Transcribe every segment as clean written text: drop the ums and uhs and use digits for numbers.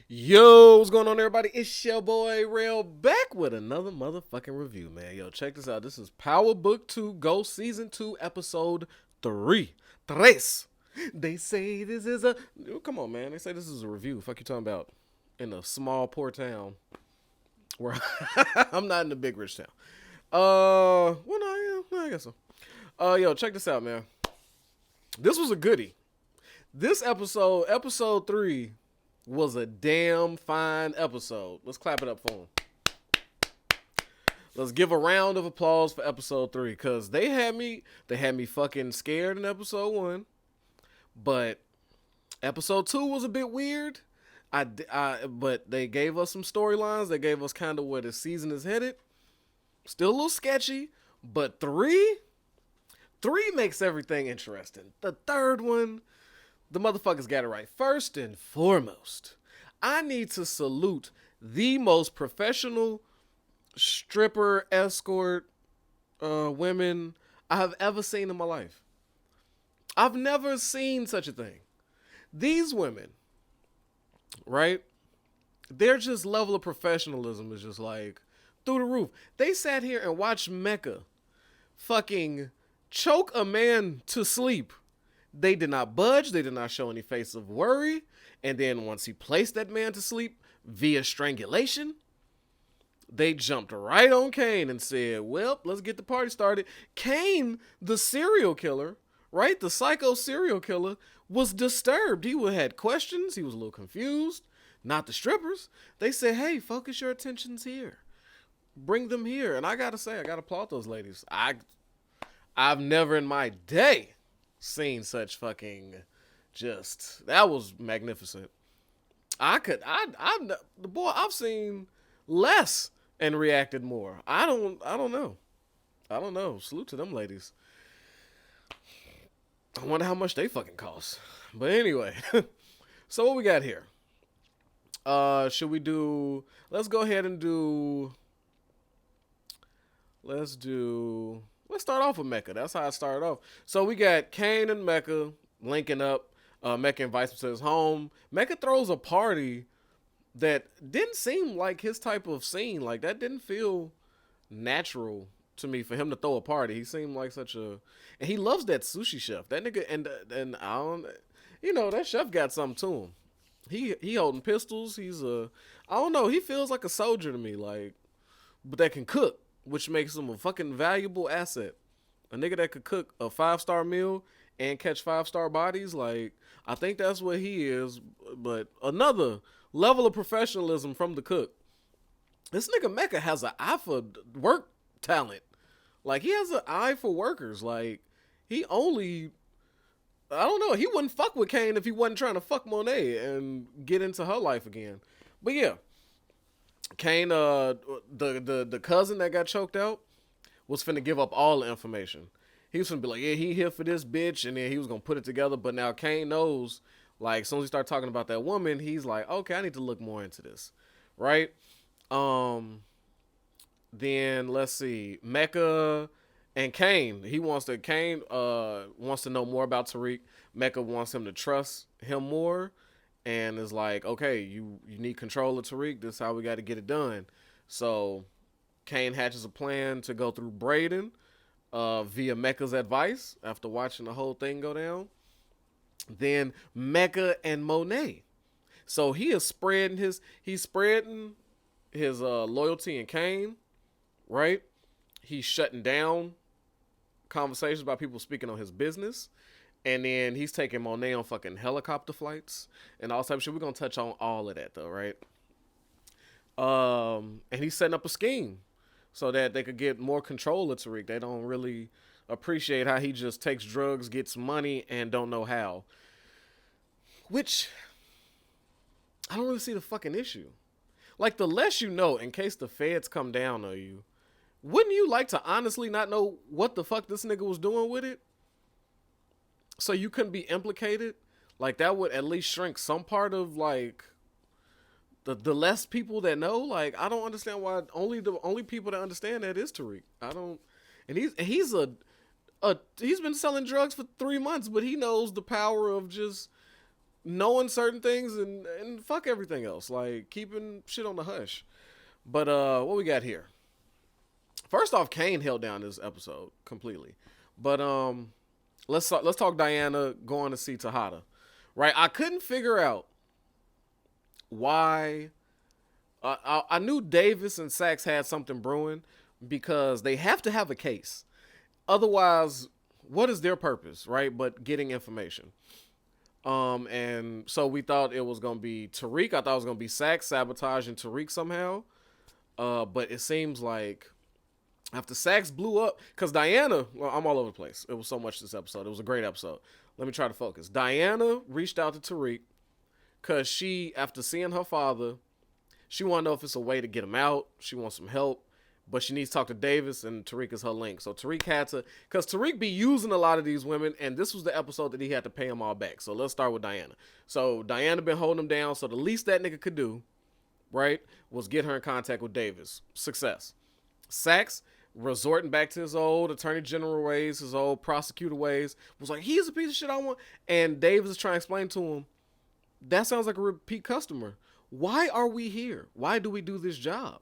Yo, what's going on, everybody? It's your boy Rail back with another motherfucking review, man. Yo, check this out. This is Power Book 2 Ghost Season 2, Episode 3. Tres. They say this is a. Come on, man. They say this is a review. Fuck you talking about? In a small, poor town where I'm not in a big, rich town. Well, no, yeah, I guess so. Yo, check this out, man. This was a goodie. This episode 3, was a damn fine episode. Let's clap it up for him. Let's give a round of applause for episode 3 because they had me fucking scared in episode 1, but episode 2 was a bit weird. But they gave us some storylines. They gave us kind of where the season is headed. Still a little sketchy, but 3 makes everything interesting. The third one, the motherfuckers got it right. First and foremost, I need to salute the most professional stripper escort women I have ever seen in my life. I've never seen such a thing. These women, right? Their just level of professionalism is just like through the roof. They sat here and watched Mecca fucking choke a man to sleep. They did not budge. They did not show any face of worry. And then once he placed that man to sleep via strangulation, they jumped right on Kane and said, well, let's get the party started. Kane, the serial killer, right? The psycho serial killer, was disturbed. He had questions. He was a little confused. Not the strippers. They said, hey, focus your attentions here. Bring them here. And I got to say, I got to applaud those ladies. I've never in my day seen such fucking that was magnificent. I've seen less and reacted more. I don't know. Salute to them ladies. I wonder how much they fucking cost. But anyway, so what we got here? Should we do, let's go ahead and let's start off with Mecca. That's how I started off. So we got Kane and Mecca linking up. Mecca invites him to his home. Mecca throws a party that didn't seem like his type of scene. Like, that didn't feel natural to me for him to throw a party. He seemed like such a... And he loves that sushi chef. That nigga... And I don't... You know, that chef got something to him. He holding pistols. He's a... I don't know. He feels like a soldier to me. Like... But that can cook, which makes him a fucking valuable asset. A nigga that could cook a 5-star meal and catch 5-star bodies, like, I think that's what he is. But another level of professionalism from the cook. This nigga Mecca has an eye for work talent. Like, he has an eye for workers. Like, he only... I don't know. He wouldn't fuck with Kane if he wasn't trying to fuck Monet and get into her life again. But yeah. Kane, the cousin that got choked out, was finna give up all the information. He was finna be like, yeah, he here for this bitch, and then he was gonna put it together. But now Kane knows, like, as soon as he started talking about that woman, he's like, okay, I need to look more into this, right? Then let's see, Mecca and Kane. Kane wants to know more about Tariq. Mecca wants him to trust him more, and is like, okay, you need control of Tariq. This is how we got to get it done. So Kane hatches a plan to go through Braden via Mecca's advice after watching the whole thing go down. Then Mecca and Monet. So he's spreading his loyalty in Kane, right? He's shutting down conversations about people speaking on his business. And then he's taking Monet on fucking helicopter flights and all type of shit. We're going to touch on all of that though, right? And he's setting up a scheme so that they could get more control of Tariq. They don't really appreciate how he just takes drugs, gets money, and don't know how. Which, I don't really see the fucking issue. Like, the less you know, in case the feds come down on you, wouldn't you like to honestly not know what the fuck this nigga was doing with it? So you couldn't be implicated? Like, that would at least shrink some part of, like, the less people that know. Like, I don't understand why the only people that understand that is Tariq. I don't... And he's been selling drugs for 3 months, but he knows the power of just knowing certain things and fuck everything else. Like keeping shit on the hush. But what we got here? First off, Kane held down this episode completely. But let's talk Diana going to see Tejada. Right? I couldn't figure out why. I knew Davis and Sachs had something brewing because they have to have a case. Otherwise, what is their purpose, right? But getting information. And so we thought it was gonna be Tariq. I thought it was gonna be Sachs sabotaging Tariq somehow. But it seems like after Sachs blew up, because Diana, well, I'm all over the place. It was so much this episode. It was a great episode. Let me try to focus. Diana reached out to Tariq because she, after seeing her father, she want to know if it's a way to get him out. She wants some help, but she needs to talk to Davis, and Tariq is her link. So Tariq had to, because Tariq be using a lot of these women, and this was the episode that he had to pay them all back. So let's start with Diana. So Diana been holding him down, so the least that nigga could do, right, was get her in contact with Davis. Success. Sachs, resorting back to his old attorney general ways, his old prosecutor ways, was like, he's a piece of shit I want. And Davis is trying to explain to him, that sounds like a repeat customer. Why are we here? Why do we do this job?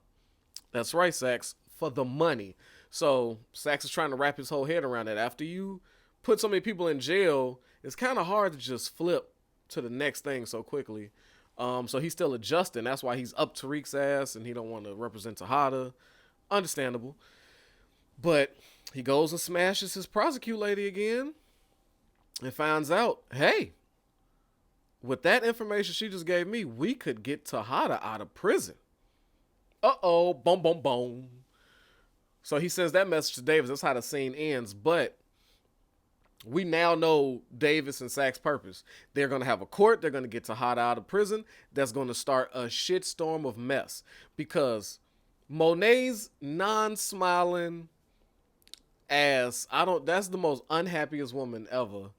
That's right, Sachs, for the money. So Sachs is trying to wrap his whole head around that. After you put so many people in jail, it's kind of hard to just flip to the next thing so quickly. So he's still adjusting. That's why he's up Tariq's ass and he don't want to represent Tejada. Understandable. But he goes and smashes his prosecute lady again and finds out, hey, with that information she just gave me, we could get Tejada out of prison. Uh-oh, boom, boom, boom. So he sends that message to Davis. That's how the scene ends. But we now know Davis and Sachs' purpose. They're going to have a court. They're going to get Tejada out of prison. That's going to start a shitstorm of mess. Because Monet's non-smiling ass, that's the most unhappiest woman ever.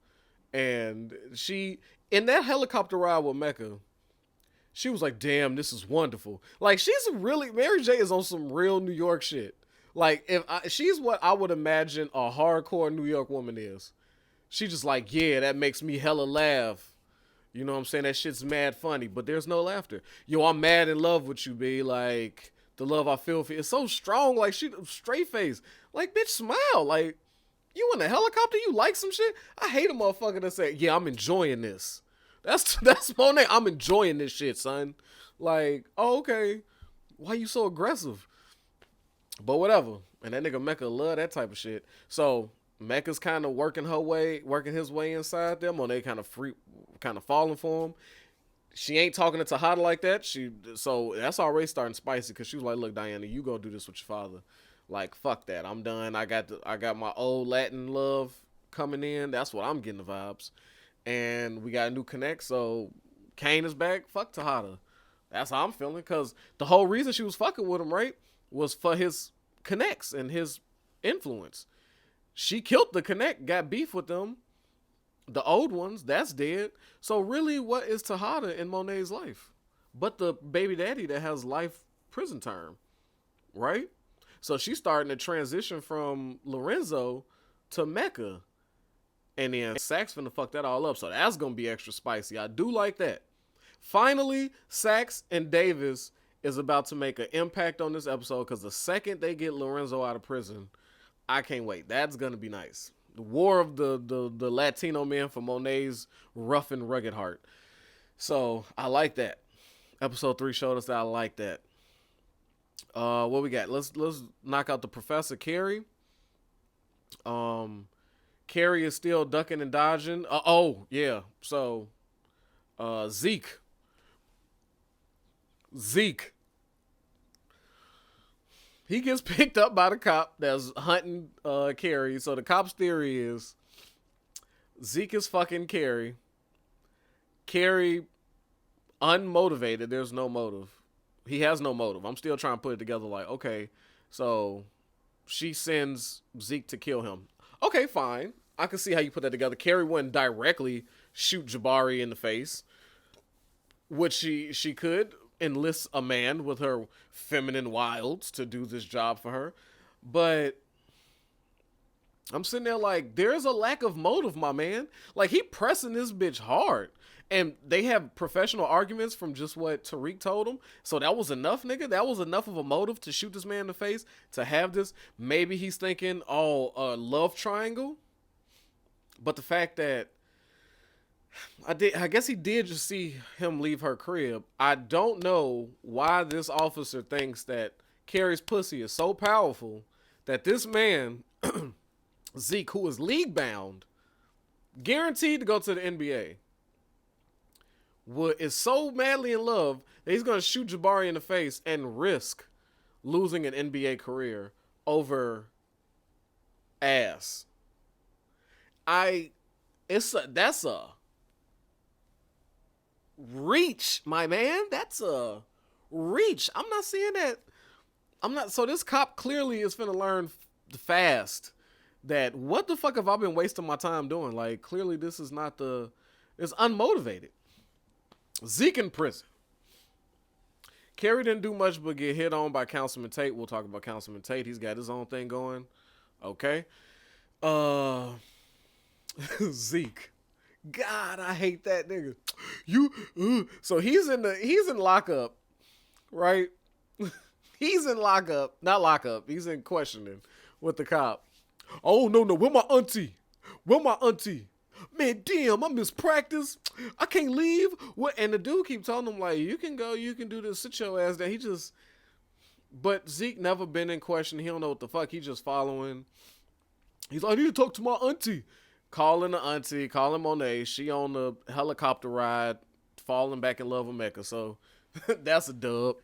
And she, in that helicopter ride with Mecca, she was like, damn, this is wonderful. Like, Mary J is on some real New York shit. Like, she's what I would imagine a hardcore New York woman is. She just like, yeah, that makes me hella laugh. You know what I'm saying? That shit's mad funny, but there's no laughter. Yo, I'm mad in love with you, B. Like, the love I feel for you. It's so strong. Like, she straight face. Like, bitch, smile. Like, you in a helicopter? You like some shit? I hate a motherfucker that say, yeah, I'm enjoying this. That's Monet. I'm enjoying this shit, son. Like, oh, okay. Why you so aggressive? But whatever. And that nigga Mecca love that type of shit. So Mecca's kind of working his way inside there. Monet kind of falling for him. She ain't talking to Tejada like that. So that's already starting spicy because she was like, look, Diana, you go do this with your father. Like, fuck that. I'm done. I got my old Latin love coming in. That's what I'm getting the vibes. And we got a new connect. So Kane is back. Fuck Tejada. That's how I'm feeling. Because the whole reason she was fucking with him, right, was for his connects and his influence. She killed the connect, got beef with them. The old ones, that's dead. So really, what is Tejada in Monet's life? But the baby daddy that has life prison term, right? So she's starting to transition from Lorenzo to Mecca. And then Sachs finna fuck that all up. So that's gonna be extra spicy. I do like that. Finally, Sachs and Davis is about to make an impact on this episode because the second they get Lorenzo out of prison, I can't wait. That's gonna be nice. The war of the Latino men for Monet's rough and rugged heart. So I like that. Episode 3 showed us that I like that. What we got? Let's knock out the Professor Carrie. Carrie is still ducking and dodging. Oh yeah. So Zeke. He gets picked up by the cop that's hunting Carrie. So the cop's theory is Zeke is fucking Carrie. Carrie unmotivated. There's no motive. He has no motive. I'm still trying to put it together like, okay, so she sends Zeke to kill him. Okay, fine. I can see how you put that together. Carrie wouldn't directly shoot Jabari in the face, which she could enlist a man with her feminine wilds to do this job for her. But I'm sitting there like, there's a lack of motive, my man. Like, he pressing this bitch hard. And they have professional arguments from just what Tariq told him. So that was enough, nigga. That was enough of a motive to shoot this man in the face, to have this. Maybe he's thinking, oh, love triangle. But the fact that I guess he did just see him leave her crib. I don't know why this officer thinks that Carrie's pussy is so powerful that this man, Zeke, who is league bound, guaranteed to go to the NBA, is so madly in love that he's going to shoot Jabari in the face and risk losing an NBA career over ass. That's a reach, my man. That's a reach. I'm not seeing that. So this cop clearly is finna learn fast that what the fuck have I been wasting my time doing? Like, clearly this is not it's unmotivated. Zeke in prison. Carrie didn't do much but get hit on by Councilman Tate. We'll talk about Councilman Tate. He's got his own thing going. Okay. Zeke. God, I hate that nigga. So he's in lockup, right? He's in lockup. Not lockup. He's in questioning with the cop. Oh, no. Where my auntie? Man, damn, I missed practice. I can't leave. What? And the dude keep telling him, like, you can go, you can do this, sit your ass down. But Zeke never been in question. He don't know what the fuck. He just following. He's like, I need to talk to my auntie. Calling the auntie, calling Monet. She on the helicopter ride, falling back in love with Mecca. So that's a dub.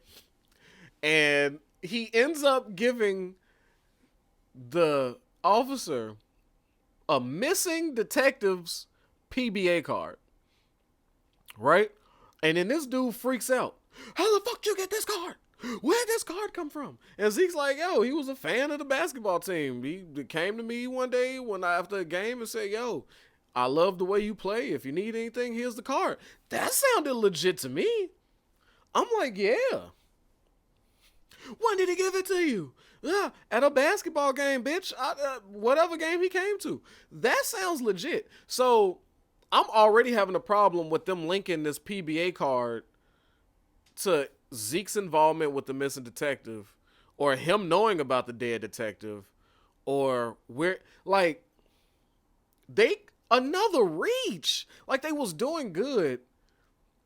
And he ends up giving the officer a missing detective's PBA card. Right? And then this dude freaks out. How the fuck you get this card? Where'd this card come from? And Zeke's like, yo, he was a fan of the basketball team. He came to me one day after a game and said, yo, I love the way you play. If you need anything, here's the card. That sounded legit to me. I'm like, yeah. When did he give it to you? At a basketball game, bitch. Whatever game he came to. That sounds legit. So I'm already having a problem with them linking this PBA card to Zeke's involvement with the missing detective, or him knowing about the dead detective, or another reach. Like, they was doing good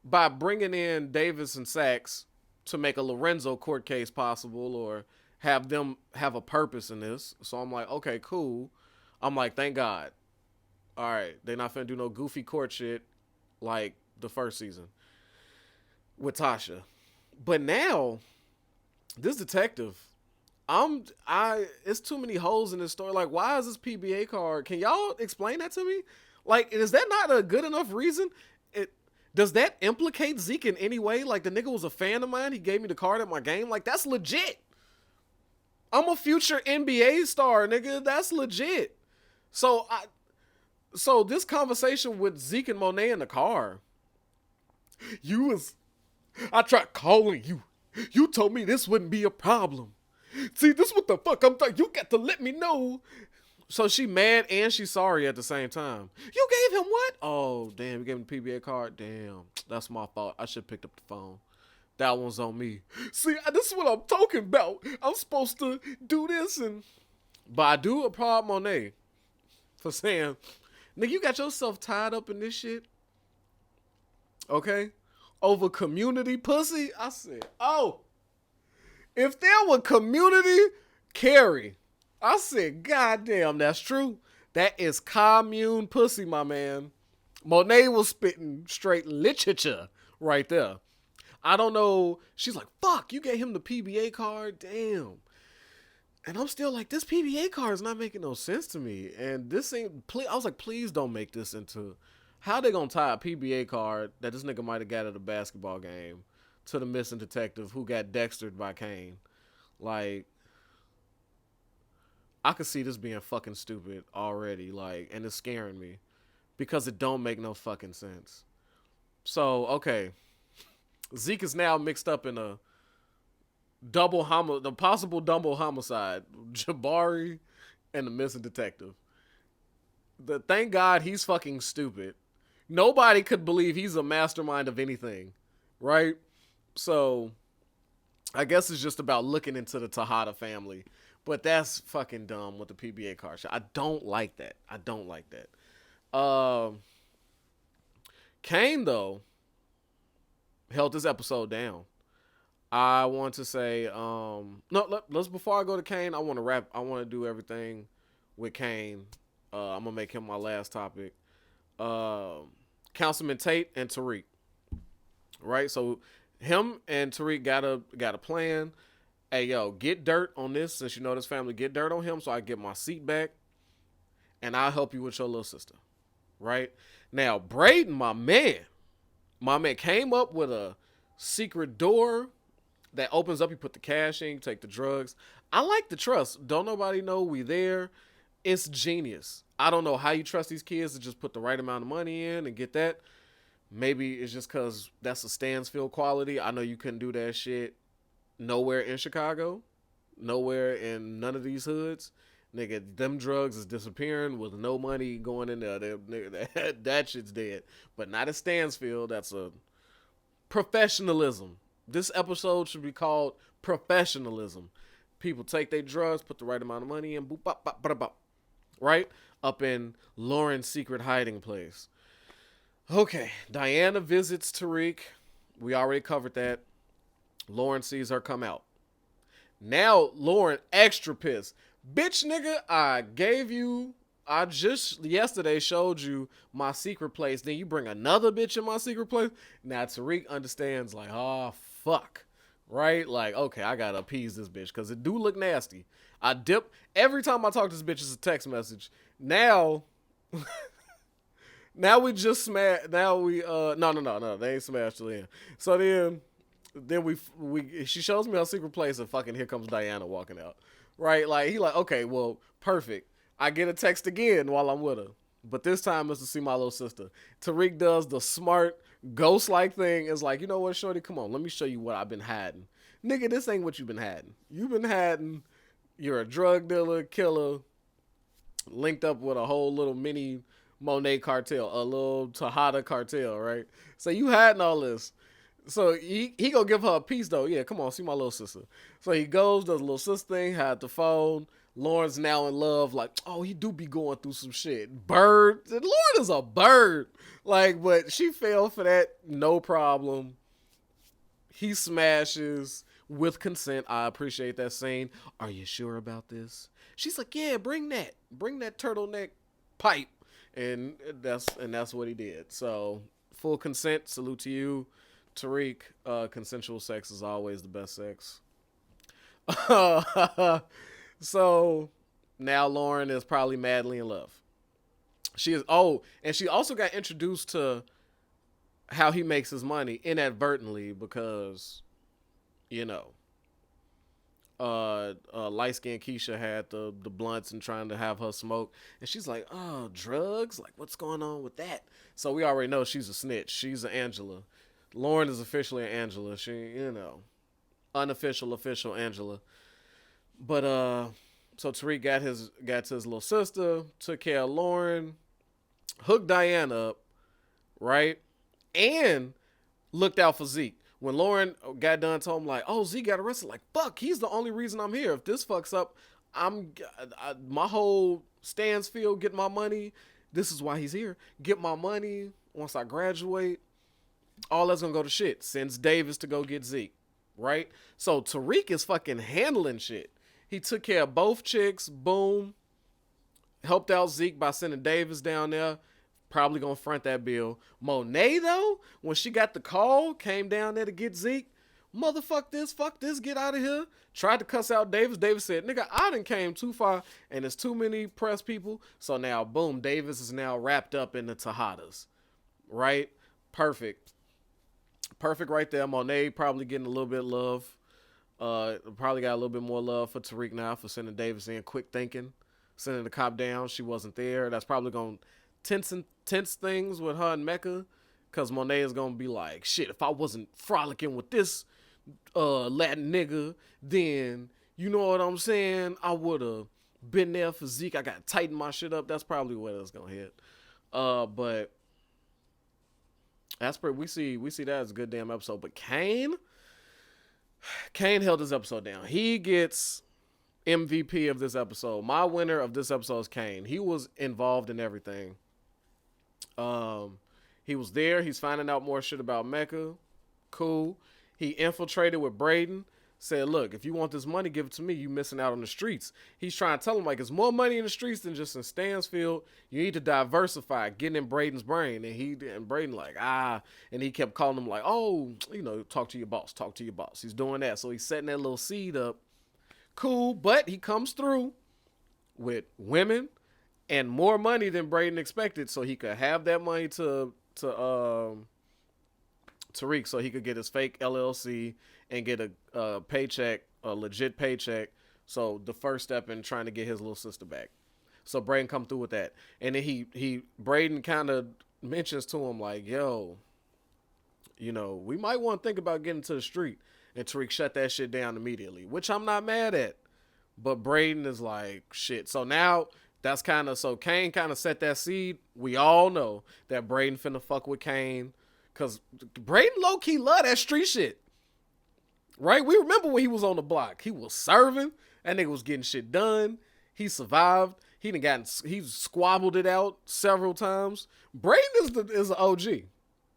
by bringing in Davis and Sachs to make a Lorenzo court case possible, or have them have a purpose in this. So I'm like, okay, cool. I'm like, thank God. All right, they're not finna do no goofy court shit like the first season with Tasha. But now, this detective, it's too many holes in this story. Like, why is this PBA card? Can y'all explain that to me? Like, is that not a good enough reason? Does that implicate Zeke in any way? Like, the nigga was a fan of mine. He gave me the card at my game. Like, that's legit. I'm a future NBA star, nigga. That's legit. So this conversation with Zeke and Monet in the car, I tried calling you. You told me this wouldn't be a problem. See, this what the fuck I'm talking. You got to let me know. So she mad and she's sorry at the same time. You gave him what? Oh, damn, you gave him the PBA card? Damn, that's my fault. I should have picked up the phone. That one's on me. See, this is what I'm talking about. I'm supposed to do this But I do applaud Monet for saying, nigga, you got yourself tied up in this shit. Okay? Over community pussy? I said, oh, if there were community, Carrie. I said, goddamn, that's true. That is commune pussy, my man. Monet was spitting straight literature right there. I don't know. She's like, fuck, you gave him the PBA card? Damn. And I'm still like, this PBA card is not making no sense to me. And this ain't, I was like, please don't make this into, how they gonna tie a PBA card that this nigga might have got at a basketball game to the missing detective who got dextered by Kane? Like, I could see this being fucking stupid already, like, and it's scaring me because it don't make no fucking sense. So, okay. Zeke is now mixed up in the possible double homicide. Jabari and the missing detective. Thank God he's fucking stupid. Nobody could believe he's a mastermind of anything, right? So I guess it's just about looking into the Tejada family. But that's fucking dumb with the PBA card show. I don't like that. I don't like that. Kane, though, held this episode down. I want to say, let's before I go to Kane, I want to wrap. I want to do everything with Kane. I'm gonna make him my last topic. Councilman Tate and Tariq, right? So him and Tariq got a plan. Hey yo, get dirt on this since you know this family. Get dirt on him so I get my seat back, and I'll help you with your little sister, right? Now Braden, my man came up with a secret door that opens up. You put the cash in, you take the drugs. I like the trust. Don't nobody know we there. It's genius. I don't know how you trust these kids to just put the right amount of money in and get that. Maybe it's just because that's a Stansfield quality. I know you couldn't do that shit nowhere in Chicago, nowhere in none of these hoods. Nigga, them drugs is disappearing with no money going in there. That shit's dead. But not at Stansfield. That's a professionalism. This episode should be called Professionalism. People take their drugs, put the right amount of money in, boop, bop, bop, bop, bop, right? Up in Lauren's secret hiding place. Okay, Diana visits Tariq. We already covered that. Lauren sees her come out. Now Lauren extra pissed. Bitch nigga, I just yesterday showed you my secret place. Then you bring another bitch in my secret place. Now Tariq understands like, oh fuck. Right? Like, okay, I gotta appease this bitch. Cause it do look nasty. I dip every time I talk to this bitch, it's a text message. Now now we just smash now we no, they ain't smashed till then. So then we she shows me her secret place and fucking here comes Diana walking out. Right? Like he like, okay, well, perfect. I get a text again while I'm with her. But this time it's to see my little sister. Tariq does the smart ghost-like thing. It's like, you know what, shorty, come on, let me show you what I've been hiding. Nigga, this ain't what you've been hiding. You've been hiding, you're a drug dealer, killer, linked up with a whole little mini Monet cartel, a little Tejada cartel, right? So you hiding all this. So he gonna give her a piece though. Yeah, come on, see my little sister. So he goes, does a little sister thing, had the phone. Lauren's now in love, like, oh, he do be going through some shit. Bird. Lauren is a bird. Like, but she fell for that, no problem. He smashes with consent. I appreciate that scene. Are you sure about this? She's like, yeah, bring that. Bring that turtleneck pipe. And that's what he did. So, full consent. Salute to you, Tariq. Consensual sex is always the best sex. So now Lauren is probably madly in love. She is. Oh, and she also got introduced to how he makes his money inadvertently because, you know, light skinned Keisha had the blunts and trying to have her smoke, and she's like, oh, drugs, like what's going on with that? So we already know she's a snitch. She's an Angela. Lauren is officially an Angela. She, you know, unofficial, official Angela. But so Tariq got to his little sister, took care of Lauren, hooked Diana up, right? And looked out for Zeke. When Lauren got done, told him like, oh, Zeke got arrested. Like, fuck, he's the only reason I'm here. If this fucks up, my whole Stansfield, get my money. This is why he's here. Get my money once I graduate. All that's gonna go to shit. Sends Davis to go get Zeke, right? So Tariq is fucking handling shit. He took care of both chicks. Boom. Helped out Zeke by sending Davis down there. Probably gonna front that bill. Monet, though, when she got the call, came down there to get Zeke. Motherfuck this, fuck this, get out of here. Tried to cuss out Davis. Davis said, nigga, I done came too far and there's too many press people. So now, boom, Davis is now wrapped up in the Tejadas. Right? Perfect. Perfect right there. Monet probably getting a little bit of love. Probably got a little bit more love for Tariq now for sending Davis in. Quick thinking. Sending the cop down. She wasn't there. That's probably going to tense things with her and Mecca. Because Monet is going to be like, shit, if I wasn't frolicking with this Latin nigga, then, you know what I'm saying? I would have been there for Zeke. I got to tighten my shit up. That's probably where it's going to hit. But That's pretty. We see that as a good damn episode. But Kane held this episode down. He gets MVP of this episode. My winner of this episode is Kane. He was involved in everything. Um, he was there. He's finding out more shit about Mecca. Cool. He infiltrated with Braden. Said, look, if you want this money, give it to me. You missing out on the streets. He's trying to tell him, like, it's more money in the streets than just in Stansfield. You need to diversify, getting in Braden's brain. And Braden, like, and he kept calling him, like, oh, talk to your boss, talk to your boss. He's doing that. So he's setting that little seed up. Cool. But he comes through with women and more money than Braden expected, so he could have that money to Tariq, so he could get his fake LLC and get a paycheck, a legit paycheck. So the first step in trying to get his little sister back. So Braden come through with that, and then he Braden kind of mentions to him like, "Yo, we might want to think about getting to the street." And Tariq shut that shit down immediately, which I'm not mad at. But Braden is like, shit. So now that's so Kane kind of set that seed. We all know that Braden finna fuck with Kane. Cause Braden low key love that street shit. Right? We remember when he was on the block. He was serving. That nigga was getting shit done. He survived. He squabbled it out several times. Braden is an OG.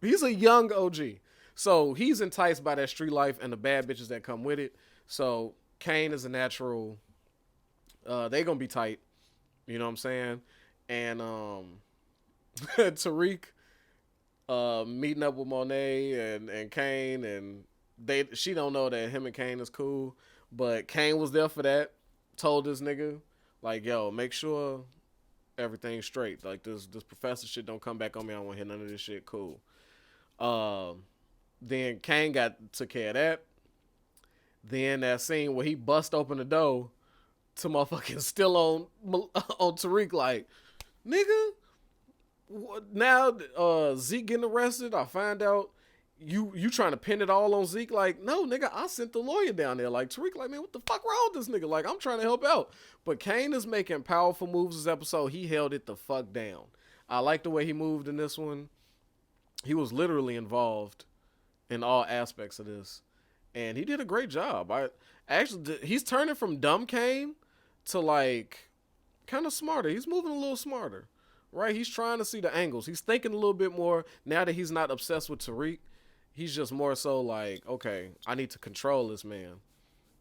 He's a young OG. So he's enticed by that street life and the bad bitches that come with it. So Kane is a natural. They gonna be tight. You know what I'm saying? And Tariq meeting up with Monet and Kane, and she don't know that him and Kane is cool, but Kane was there for that. Told this nigga like, yo, make sure everything's straight. Like this professor shit don't come back on me. I don't want to hear none of this shit. Cool. Then Kane took care of that. Then that scene where he bust open the door to motherfucking still on Tariq, like, nigga, now Zeke getting arrested. I find out you trying to pin it all on Zeke. Like, no, nigga, I sent the lawyer down there. Like, Tariq, like, man, what the fuck wrong with this nigga? Like, I'm trying to help out. But Kane is making powerful moves this episode. He held it the fuck down. I like the way he moved in this one. He was literally involved in all aspects of this, and he did a great job. He's turning from dumb Kane to like kind of smarter. He's moving a little smarter, right? He's trying to see the angles. He's thinking a little bit more now that he's not obsessed with Tariq. He's just more so like, okay, I need to control this man.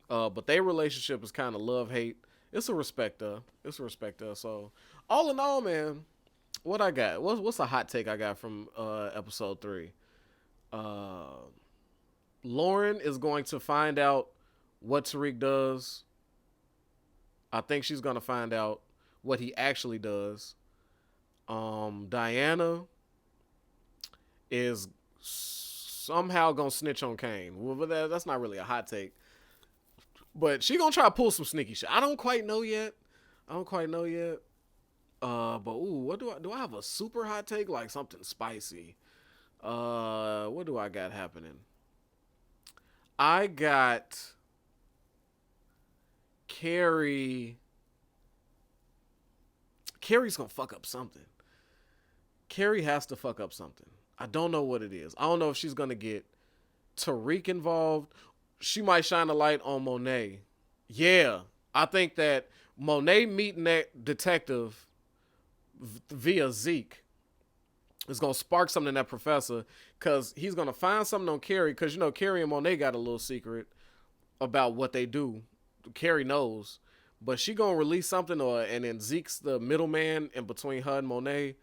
But their relationship is kind of love hate. It's a respect there. So all in all, man, what I got? What's a hot take I got from episode 3? Lauren is going to find out what Tariq does. I think she's going to find out what he actually does. Diana is somehow going to snitch on Kane. Well, that's not really a hot take. But she going to try to pull some sneaky shit. I don't quite know yet. But what do I have a super hot take? Like something spicy. What do I got happening? I got Carrie. Carrie's gonna fuck up something. Carrie has to fuck up something. I don't know what it is. I don't know if she's gonna get Tariq involved. She might shine a light on Monet. Yeah, I think that Monet meeting that detective via Zeke is gonna spark something in that professor, because he's gonna find something on Carrie, because Carrie and Monet got a little secret about what they do. Carrie knows, but she gonna release something, and then Zeke's the middleman in between her and Monet.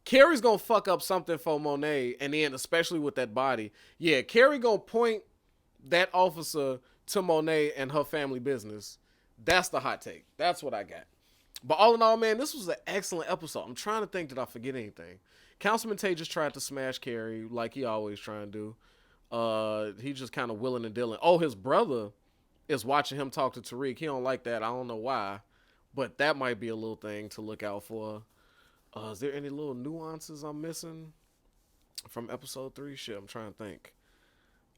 Carrie's gonna fuck up something for Monet, and then especially with that body, yeah, Carrie gonna point that officer to Monet and her family business. That's the hot take. That's what I got. But all in all, man, this was an excellent episode. I'm trying to think, did I forget anything? Councilman Tay just tried to smash Carrie like he always trying to do. He just kind of willing and dealing. Oh, his brother is watching him talk to Tariq. He don't like that. I don't know why, but that might be a little thing to look out for. Is there any little nuances I'm missing from episode 3? Shit, I'm trying to think.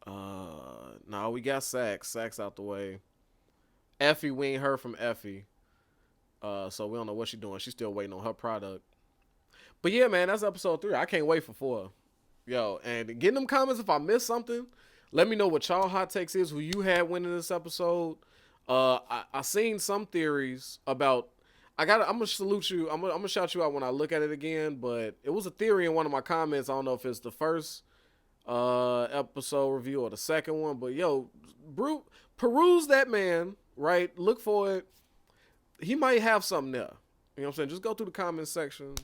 No, we got Sax out the way. Effie, we ain't heard from Effie. So we don't know what she's doing. She's still waiting on her product. But yeah, man, that's episode 3. I can't wait for 4. Yo, and get in them comments if I missed something. Let me know what y'all hot takes is, who you had winning this episode. I seen some theories about. I'm gonna salute you. I'm gonna shout you out when I look at it again. But it was a theory in one of my comments. I don't know if it's the first episode review or the second one. But yo, peruse that man. Right, look for it. He might have something there. You know what I'm saying? Just go through the comments section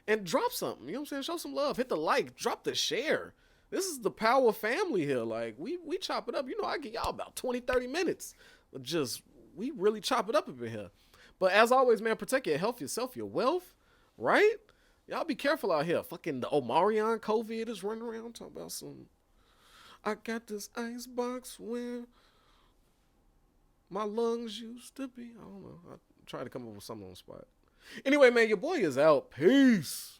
and drop something. You know what I'm saying? Show some love. Hit the like. Drop the share. This is the power family here. Like, we chop it up. You know, I give y'all about 20, 30 minutes. But just, we really chop it up in here. But as always, man, protect your health, yourself, your wealth. Right? Y'all be careful out here. Fucking the Omarion COVID is running around talking about some. I got this ice box where my lungs used to be. I don't know. I tried to come up with something on the spot. Anyway, man, your boy is out. Peace.